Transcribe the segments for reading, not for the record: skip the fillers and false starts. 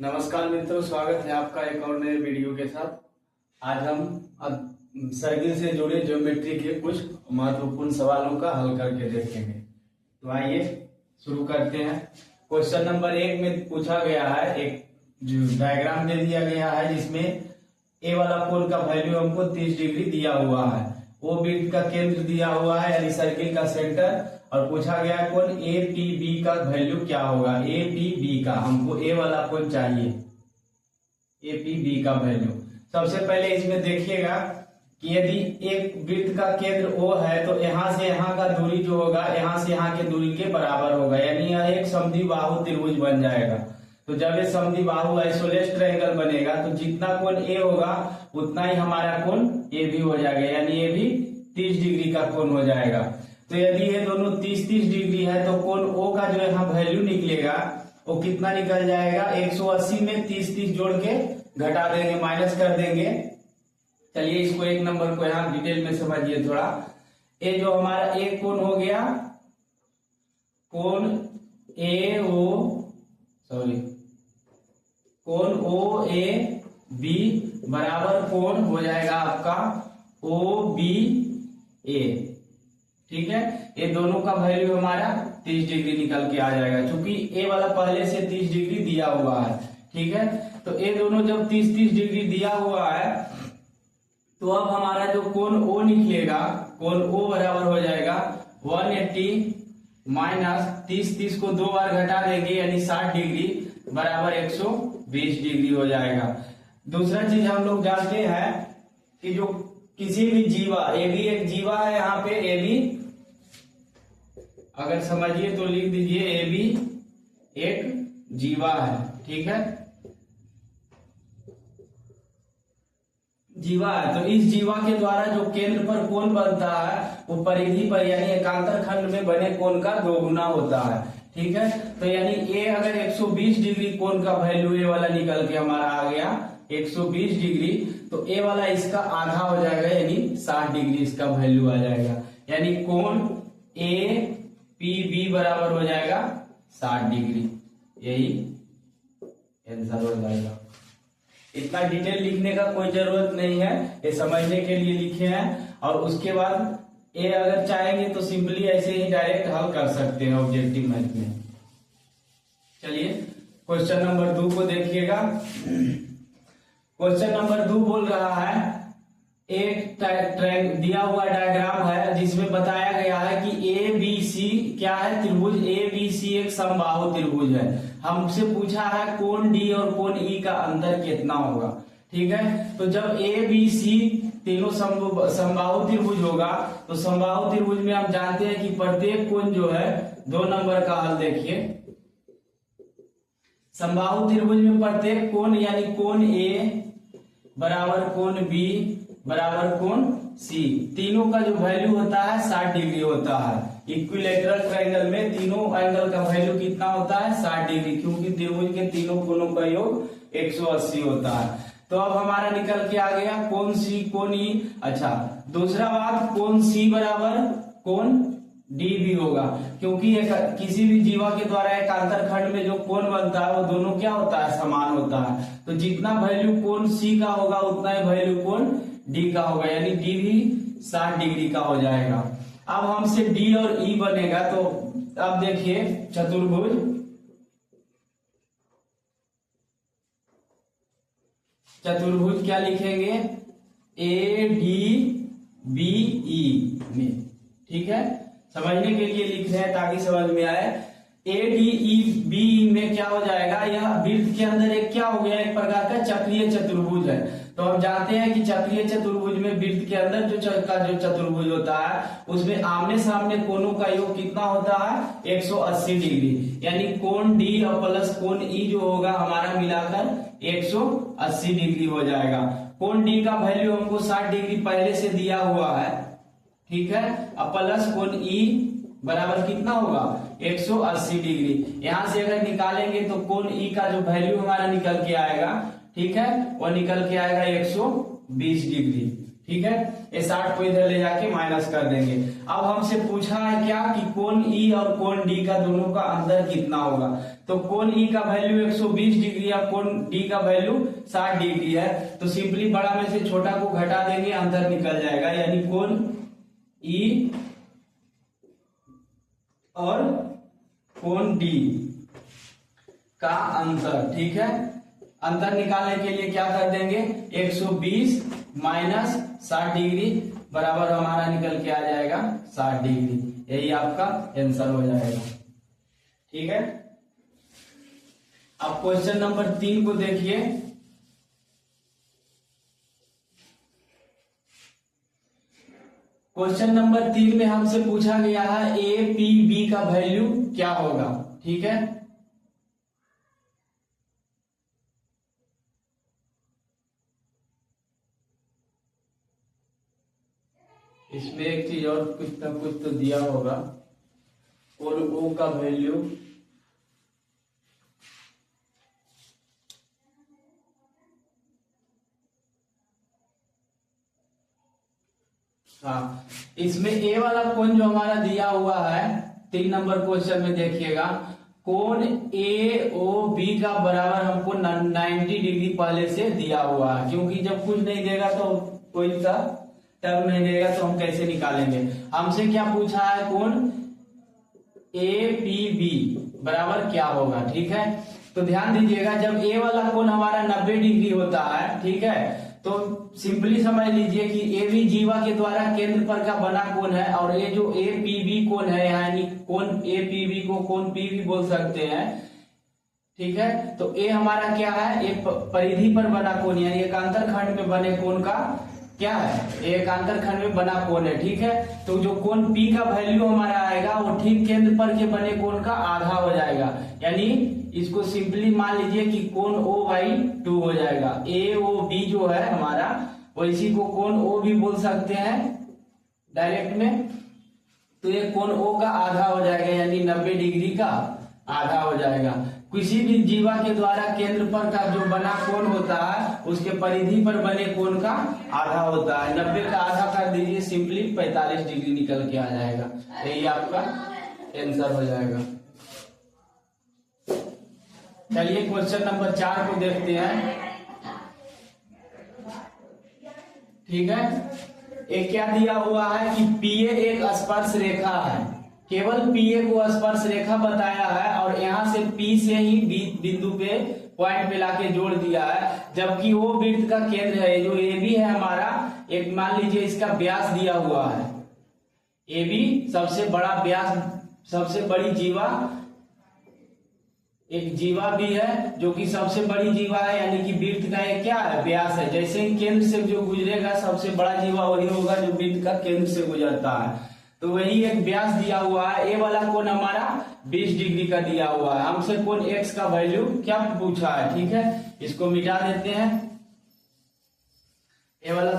नमस्कार मित्रों, स्वागत है आपका एक और नए वीडियो के साथ। आज हम सर्किल से जुड़े ज्योमेट्री के कुछ महत्वपूर्ण सवालों का हल करके देखेंगे। तो आइए शुरू करते हैं। क्वेश्चन नंबर 1 में पूछा गया है, एक डायग्राम दे दिया गया है जिसमें ए वाला कोण का वैल्यू हमको 30 डिग्री दिया हुआ है, ओ वृत्त का केंद्र दिया हुआ है यानी सर्किल का सेंटर, और पूछा गया है कोण ए पी बी का वैल्यू क्या होगा। ए पी बी का हमको ए वाला कोण चाहिए, ए पी बी का वैल्यू। सबसे पहले इसमें देखिएगा कि यदि एक वृत्त का केंद्र ओ है तो यहाँ से यहाँ का दूरी जो होगा यहाँ से यहाँ के दूरी के बराबर होगा, यानी यह एक समद्विबाहु त्रिभुज बन जाएगा। तो जब ये समद्विबाहु आइसोलेट ट्रायंगल बनेगा तो जितना कोण ए होगा उतना ही हमारा कोण ए भी हो जाएगा, यानी ये भी 30 डिग्री का कोण हो जाएगा। तो यदि ये दोनों 30-30 डिग्री है तो कोण ओ का जो यहाँ वैल्यू निकलेगा वो कितना निकल जाएगा, 180 में 30-30 जोड़ के घटा देंगे, माइनस कर देंगे। चलिए इसको एक नंबर को यहाँ डिटेल में समझिए थोड़ा। ये जो हमारा एक कोण हो गया, कोण ओ ए बी बराबर कोण हो जाएगा आपका ओ बी ए। ठीक है, ये दोनों का वैल्यू हमारा 30 डिग्री निकल के आ जाएगा, क्योंकि ए वाला पहले से 30 डिग्री दिया हुआ है। ठीक है, तो ये दोनों जब 30-30 डिग्री दिया हुआ है तो अब हमारा जो कोण ओ निकलेगा, कोण ओ बराबर हो जाएगा 180 माइनस 30-30 को 2 बार घटा देंगे यानी 60 डिग्री बराबर 120 डिग्री हो जाएगा। दूसरा चीज हम लोग जानते हैं कि जो किसी भी जीवा, ए भी एक जीवा है, यहाँ पे ए भी अगर समझिए तो लिख दीजिए ए भी एक जीवा है। ठीक है, जीवा है तो इस जीवा के द्वारा जो केंद्र पर कोण बनता है वो परिधि पर यानी एकांतर खंड में बने कोण का 2 गुना होता है। ठीक है, तो यानी ए अगर 120 डिग्री कोण का वैल्यू ए वाला निकल के हमारा आ गया 120 डिग्री, तो ए वाला इसका आधा हो जाएगा यानी 60 डिग्री इसका वैल्यू आ जाएगा, यानी कोण ए पी बी बराबर हो जाएगा 60 डिग्री। यही आंसर हो जाएगा। इतना डिटेल लिखने का कोई जरूरत नहीं है, ये समझने के लिए लिखे हैं। और उसके बाद ये अगर चाहेंगे तो सिंपली ऐसे ही डायरेक्ट हल कर सकते हैं ऑब्जेक्टिव मैथ में। चलिए क्वेश्चन नंबर 2 को देखिएगा। क्वेश्चन नंबर 2 बोल रहा है, एक दिया हुआ डायग्राम है जिसमें बताया गया है कि ए बी सी क्या है, त्रिभुज ए बी सी एक समबाहु त्रिभुज है। हमसे पूछा है कोण डी और कोण ई का अंतर कितना होगा। ठीक है, तो जब ए बी सी तीनों समबाहु त्रिभुज होगा तो समबाहु त्रिभुज में हम जानते हैं कि प्रत्येक कोण जो है 2 नंबर का हल देखिए। समबाहु त्रिभुज में प्रत्येक कोण यानी कोण ए बराबर कोण बी बराबर कोण सी, तीनों का जो वैल्यू होता है 60 डिग्री होता है। इक्विलैटरल ट्रायंगल में तीनों एंगल का वैल्यू कितना होता है 60 डिग्री, क्योंकि त्रिभुज के तीनों कोणों का योग 180 होता है। तो अब हमारा निकल के आ गया कोण सी कोण ई। अच्छा, दूसरा बात कोण सी बराबर कोण डी भी होगा, क्योंकि किसी भी जीवा के द्वारा एकांतर खंड में जो कोण बनता है वो दोनों क्या होता है, समान होता है। तो जितना वैल्यू कोण सी का होगा उतना ही वैल्यू कोण डी का होगा, यानी डी भी 60 डिग्री का हो जाएगा। अब हमसे डी और ई बनेगा, तो अब देखिए चतुर्भुज, चतुर्भुज क्या लिखेंगे, ए डी बी ई में। ठीक है, समझने के लिए लिख रहे हैं ताकि समझ में आए। ए डी ई बी में क्या हो जाएगा, यह वृत्त के अंदर एक क्या हो गया, एक प्रकार का चक्रीय चतुर्भुज है। तो हम जानते हैं कि चक्रीय चतुर्भुज में वृत्त के अंदर जो चतुर्भुज होता है उसमें आमने सामने कोणों का योग कितना होता है 180 डिग्री, यानी कोण डी और प्लस कोण ई जो होगा हमारा मिलाकर 180 डिग्री हो जाएगा। कोण डी का वैल्यू हमको 60 डिग्री पहले से दिया हुआ है। ठीक है, अब प्लस कोण ई बराबर कितना होगा 180 डिग्री। यहां से अगर निकालेंगे तो कोण ई का जो वैल्यू हमारा निकल के आएगा, ठीक है, वो निकल के आएगा 120 डिग्री। ठीक है, ये 60 को इधर ले जाके माइनस कर देंगे। अब हमसे पूछा है क्या कि कोण ई और कोण डी का दोनों का अंतर कितना होगा। तो कोण ई का वैल्यू 120 डिग्री है, कोण डी का वैल्यू 60 डिग्री है। तो सिंपली बड़ा में से छोटा को घटा देंगे, अंतर निकल जाएगा, यानी कोण ई और कोण डी का अंतर। ठीक है, अंतर निकालने के लिए क्या कर देंगे, 120 माइनस 60 डिग्री बराबर हमारा निकल के आ जाएगा 60 डिग्री। यही आपका आंसर हो जाएगा। ठीक है, अब क्वेश्चन नंबर 3 को देखिए। क्वेश्चन नंबर 3 में हमसे पूछा गया है ए पी बी का वैल्यू क्या होगा। ठीक है, इसमें एक चीज और कुछ ना कुछ तो दिया होगा, और ओ का वैल्यू हाँ, इसमें ए वाला कोण जो हमारा दिया हुआ है 3 नंबर क्वेश्चन में देखिएगा, कोण ए ओ बी का बराबर हमको 90 डिग्री पहले से दिया हुआ है, क्योंकि जब कुछ नहीं देगा तो कोई सा टर्म नहीं देगा तो हम कैसे निकालेंगे। हमसे क्या पूछा है, कोण ए पी बी बराबर क्या होगा। ठीक है, तो ध्यान दीजिएगा, जब ए वाला कोण हमारा 90 डिग्री होता है, ठीक है, तो सिंपली समझ लीजिए कि ए बी जीवा के द्वारा केंद्र पर का बना कोण है, और ये जो ए पी बी कोण है, यानी कोण ए पी बी को कोण पी भी बोल सकते हैं। ठीक है, तो ए हमारा क्या है, ये परिधि पर बना कोण, यानी एकांतर खंड में बने कोण का क्या है, एकांतर खंड में बना कोण है। ठीक है, तो जो कोण P का वैल्यू हमारा आएगा वो ठीक केंद्र पर के बने कोण का आधा हो जाएगा, यानी इसको सिंपली मान लीजिए कि कोण O/2 हो जाएगा। AOB जो है हमारा, वो इसी को कोण O भी बोल सकते हैं डायरेक्ट में, तो ये कोण O का आधा हो जाएगा, यानी 90 डिग्री का आधा हो जाएगा। किसी भी जीवा के द्वारा केंद्र पर का जो बना कोण होता है उसके परिधि पर बने कोण का आधा होता है। 90 का आधा कर दीजिए, सिंपली 45 डिग्री निकल के आ जाएगा। यही आपका आंसर हो जाएगा। चलिए क्वेश्चन नंबर 4 को देखते हैं। ठीक है, एक क्या दिया हुआ है कि पीए एक स्पर्श रेखा है, केवल पीए को स्पर्श रेखा बताया है, और यहाँ से पी से ही बिंदु पे पॉइंट पे लाके जोड़ दिया है, जबकि वो वृत्त का केंद्र है जो ए बी है हमारा, एक मान लीजिए इसका व्यास दिया हुआ है, ए बी सबसे बड़ा व्यास, सबसे बड़ी जीवा, एक जीवा भी है जो कि सबसे बड़ी जीवा है, यानी कि वृत्त का एक क्या है, व्यास है। जैसे ही केंद्र से जो गुजरेगा सबसे बड़ा जीवा वही होगा जो वृत्त का केंद्र से गुजरता है, तो वही एक व्यास दिया हुआ है। ए वाला कोण हमारा 20 डिग्री का दिया हुआ है। हमसे कोण एक्स का वैल्यू क्या पूछा है। ठीक है, इसको मिटा देते हैं। ए वाला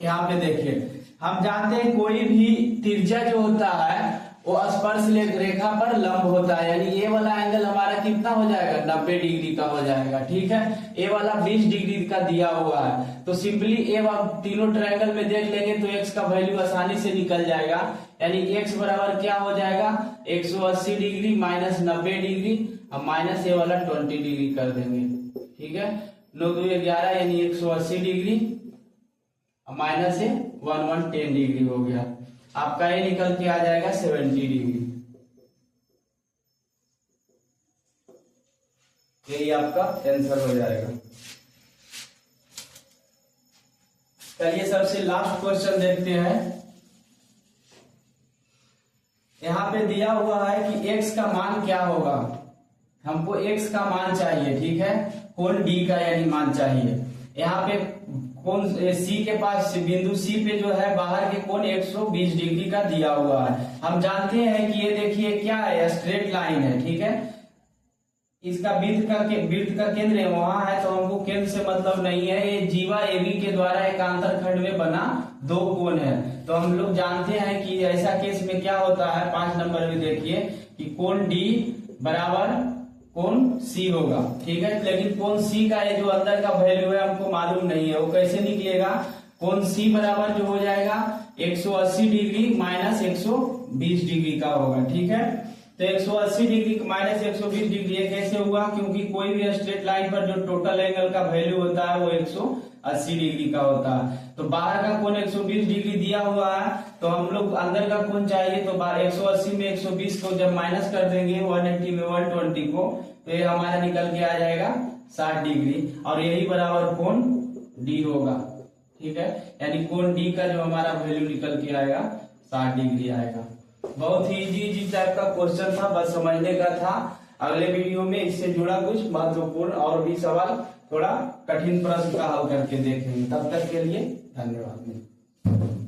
यहाँ पे देखिए, हम जानते हैं कोई भी त्रिज्या जो होता है वो स्पर्श रेखा पर लंब होता है, यानी ए वाला एंगल हमारा कितना हो जाएगा, 90 डिग्री का हो जाएगा। ठीक है, ए वाला 20 डिग्री का दिया हुआ है, तो सिंपली ए तीनों ट्रायंगल में देख लेंगे तो एक्स का वैल्यू आसानी से निकल जाएगा, यानी एक्स बराबर क्या हो जाएगा, 180 डिग्री माइनस 90 डिग्री, अब माइनस ए वाला 20 डिग्री कर देंगे। ठीक है, 9 2 11 यानी 180 डिग्री माइनस ए 110 डिग्री हो गया। आपका ये निकल के आ जाएगा 70 डिग्री। यही आपका आंसर हो जाएगा। चलिए सबसे लास्ट क्वेश्चन देखते हैं। यहाँ पे दिया हुआ है कि x का मान क्या होगा, हमको x का मान चाहिए। ठीक है, कोण D का यानी मान चाहिए। यहाँ पे कोण C के पास, बिंदु C पे जो है बाहर के कोण 120 डिग्री का दिया हुआ है। हम जानते हैं कि ये देखिए क्या है, स्ट्रेट लाइन है। ठीक है, इसका वृत्त का केंद्र है वहां है, तो हमको केंद्र से मतलब नहीं है। ये जीवा AB के द्वारा एकांतर खंड में बना 2 कोण है, तो हम लोग जानते हैं कि ऐसा केस में क्या होता है। 5 नंबर में देखिए कि कोण D बराबर कोण C होगा। ठीक है, लेकिन कोण C का ये जो अंदर का वैल्यू है हमको मालूम नहीं है, वो कैसे निकलेगा। कोण सी बराबर जो हो जाएगा 180 डिग्री माइनस 120 डिग्री का होगा। ठीक है, तो 180 डिग्री माइनस 120 डिग्री ये कैसे हुआ, क्योंकि कोई भी स्ट्रेट लाइन पर जो टोटल एंगल का वैल्यू होता है वो 180 डिग्री का होता है। तो बाहर का कोण 120 डिग्री दिया हुआ है, तो हम लोग अंदर का कोण चाहिए, तो 180 में 120 को जब माइनस कर देंगे 180 में 120 को, तो ये हमारा निकल के आ जाएगा 60 डिग्री, और यही बराबर कोण डी होगा। ठीक है, यानी कोण डी का जो हमारा वैल्यू निकल के आएगा 60 डिग्री आएगा। बहुत ही इजी टाइप का क्वेश्चन था, बस समझने का था। अगले वीडियो में इससे जुड़ा कुछ महत्वपूर्ण और भी सवाल, थोड़ा कठिन प्रश्न का हल करके देखेंगे। तब तक के लिए धन्यवाद।